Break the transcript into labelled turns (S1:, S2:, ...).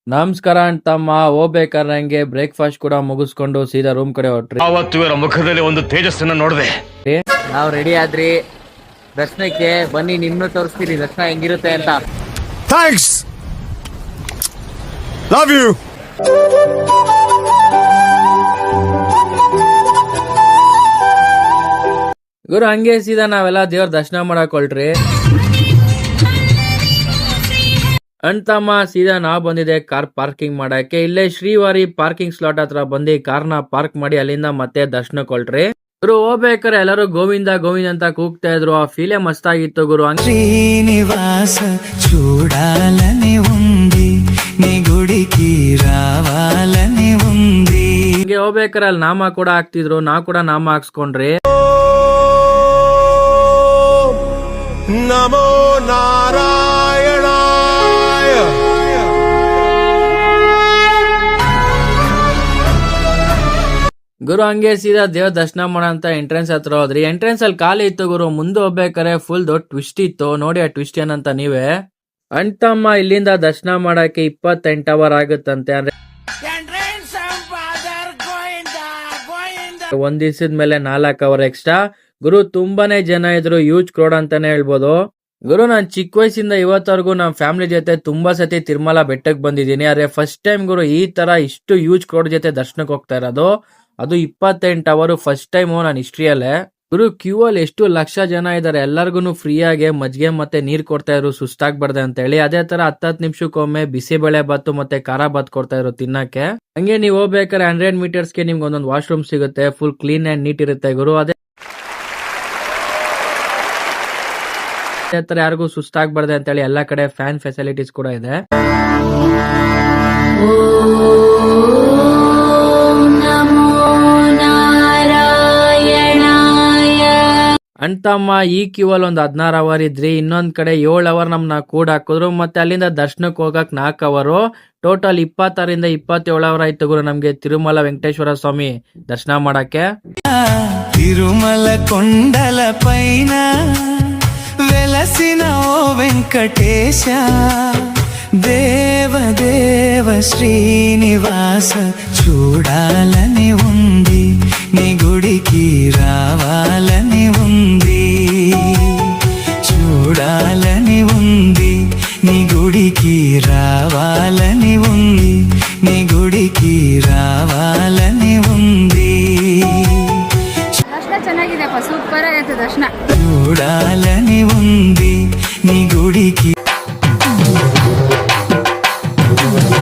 S1: ನಮಸ್ಕಾರ ಅಂತಮ್ಮ. ಹೋಗ್ಬೇಕಾದ್ರೆ ನಂಗೆ ಬ್ರೇಕ್ಫಾಸ್ಟ್ ಕೂಡ ಮುಗಿಸ್ಕೊಂಡು ಸೀದಾ ರೂಮ್ ಕಡೆ ಹೊಟ್ರಿ.
S2: ಅವತ್ತು ಇವರ ಮುಖದಲ್ಲಿ ಒಂದು ತೇಜಸ್ಸನ್ನ ನೋಡಿದೆ.
S3: ನಾವು ರೆಡಿ ಆದ್ರಿ ದರ್ಶನಕ್ಕೆ. ಬನ್ನಿ, ನಿಮ್ನು ತೋರಿಸ್ತೀರಿ ದರ್ಶನ ಹೆಂಗಿರುತ್ತೆ ಅಂತ.
S4: Thanks, love you.
S1: ಗುರು ಹಂಗೆ ಸೀದಾ ನಾವೆಲ್ಲ ದೇವ್ರ ದರ್ಶನ ಮಾಡಕ್ ಹೊಲ್ಟ್ರಿ ಅಂತಮ್ಮ. ಸೀದಾ ನಾವ್ ಬಂದಿದೆ ಕಾರ್ ಪಾರ್ಕಿಂಗ್ ಮಾಡಕ್ಕೆ. ಇಲ್ಲೇ ಶ್ರೀವಾರಿ ಪಾರ್ಕಿಂಗ್ ಸ್ಲಾಟ್ ಹತ್ರ ಬಂದು ಕಾರ್ನ ಪಾರ್ಕ್ ಮಾಡಿ ಅಲ್ಲಿಂದ ಮತ್ತೆ ದರ್ಶನಕ್ಕೆ ಹೊಲ್ಟ್ರಿ. ಗುರು ಹೋಗ್ಬೇಕಾರೆ ಎಲ್ಲರೂ ಗೋವಿಂದ ಗೋವಿಂದ ಅಂತ ಕೂಗ್ತಾ ಇದ್ರು. ಆ ಫೀಲೇ ಮಸ್ತಾಗಿತ್ತು ಗುರು.
S5: శ్రీనివాస చూడాలని ఉంది నీ గుడికి రావాలని ఉంది.
S1: ಹಿಂಗೆ ಹೋಗ್ಬೇಕಾರೆ ಅಲ್ಲಿ ನಾಮ ಕೂಡ ಹಾಕ್ತಿದ್ರು. ನಾವ್ ಕೂಡ ನಾಮ ಹಾಕ್ಸ್ಕೊಂಡ್ರಿ.
S4: ನಮೋ ನಾರಾಯಣಾಯ.
S1: ಗುರು ಹಂಗೆ ಸೀದಾ ದೇವ್ರ ದರ್ಶನ ಮಾಡಂತ ಎಂಟ್ರೆನ್ಸ್ ಹತ್ರ ಹೋದ್ರಿ. ಎಂಟ್ರೆನ್ಸ್ ಅಲ್ಲಿ ಖಾಲಿ ಇತ್ತು ಗುರು. ಮುಂದೆ ಹೋಗ್ಬೇಕಾರೆ ಫುಲ್ ದೊಡ್ಡ ಟ್ವಿಸ್ಟ್ ಇತ್ತು. ನೋಡಿ ಆ ಟ್ವಿಸ್ಟ್ ಏನಂತ ನೀವೇ. ಅಂತಮ್ಮ ಇಲ್ಲಿಂದ ದರ್ಶನ ಮಾಡಕ್ಕೆ 28 ಅವರ್ ಆಗುತ್ತಂತೆ. ಅಂದ್ರೆ ಒಂದ್ ದಿವಸದ ಮೇಲೆ 4 ಅವರ್ ಎಕ್ಸ್ಟ್ರಾ. ಗುರು ತುಂಬಾನೇ ಜನ ಇದ್ರು. ಹ್ಯೂಜ್ ಕ್ರೌಡ್ ಅಂತಾನೆ ಹೇಳ್ಬೋದು. ಗುರು ನಾನ್ ಚಿಕ್ಕ ವಯಸ್ಸಿಂದ ಇವತ್ತವರೆಗೂ ನಮ್ಮ ಫ್ಯಾಮಿಲಿ ಜೊತೆ ತುಂಬಾ ಸತಿ ತಿರುಮಲ ಬೆಟ್ಟಕ್ಕೆ ಬಂದಿದ್ದೀನಿ. ಆದ್ರೆ ಫಸ್ಟ್ ಟೈಮ್ ಗುರು ಈ ತರ ಇಷ್ಟು ಹ್ಯೂಜ್ ಕ್ರೌಡ್ ಜೊತೆ ದರ್ಶನಕ್ಕೆ ಹೋಗ್ತಾ ಇರೋದು. ಅದು 28 ಅವರ್ ಫಸ್ಟ್ ಟೈಮ್ ನನ್ನ ಹಿಸ್ಟ್ರಿಯಲ್ಲೇ. ಗುರು ಕ್ಯೂ ಅಲ್ಲಿ ಎಷ್ಟು ಲಕ್ಷ ಜನ ಇದಾರೆ. ಎಲ್ಲರಿಗೂ ಫ್ರೀ ಆಗಿ ಮಜ್ಜಿಗೆ ಮತ್ತೆ ನೀರ್ ಕೊಡ್ತಾ ಇದ್ರು ಸುಸ್ತಾಗ್ಬಾರ್ದೆ ಅಂತ ಹೇಳಿ. ಅದೇ ತರ 10 ನಿಮಿಷಕ್ಕೊಮ್ಮೆ ಬಿಸಿಬೇಳೆ ಬಾತು ಮತ್ತೆ ಖಾರ ಬಾತ್ ಕೊಡ್ತಾ ಇದ್ರು ತಿನ್ನಕ್ಕೆ. ಹಂಗೆ ನೀವು ಹೋಗ್ಬೇಕಾದ್ರೆ 100 ಮೀಟರ್ಸ್ಗೆ ನಿಮ್ಗೆ ಒಂದೊಂದು ವಾಶ್ರೂಮ್ ಸಿಗುತ್ತೆ. ಫುಲ್ ಕ್ಲೀನ್ ಅಂಡ್ ನೀಟ್ ಇರುತ್ತೆ ಗುರು. ಅದೇ ತರ ಯಾರಿಗೂ ಸುಸ್ತಾಗ್ಬಾರ್ದೆ ಅಂತ ಹೇಳಿ ಎಲ್ಲಾ ಕಡೆ ಫ್ಯಾನ್ ಫೆಸಿಲಿಟೀಸ್ ಕೂಡ ಇದೆ. ಅಂತಮ್ಮ ಈ ಕ್ಯೂ ಅಲ್ಲಿ ಒಂದು 16 ಅವರ್ ಇದ್ರಿ. ಇನ್ನೊಂದ್ ಕಡೆ 7 ಅವರ್ ನಮ್ನ ಕೂಡ ಹಾಕಿದ್ರು. ಮತ್ತೆ ಅಲ್ಲಿಂದ ದರ್ಶನಕ್ಕೆ ಹೋಗಕ್ 4 ಅವರು. ಟೋಟಲ್ 26ರಿಂದ 27 ಅವರ್ ಆಯ್ತು ಗುರು ನಮ್ಗೆ ತಿರುಮಲ ವೆಂಕಟೇಶ್ವರ ಸ್ವಾಮಿ ದರ್ಶನ ಮಾಡಕ್ಕೆ.
S5: తిరుమల కొండల పైన వెలసిన ఓ వెంకటేశ దేవదేవ శ్రీనివాస చూడాలని ఉంది నీ గుడికి రావాలని ఉంది. చూడాలని ఉంది నీ గుడికి రావాలని ఉంది నీ గుడికి రావాలని ఉంది.
S6: ದರ್ಶನ ಚೆನ್ನಾಗಿದೆಪ್ಪ, ಸೂಪರ್ ಆಗೈತೆ ದರ್ಶನ.
S5: చూడాలని ఉంది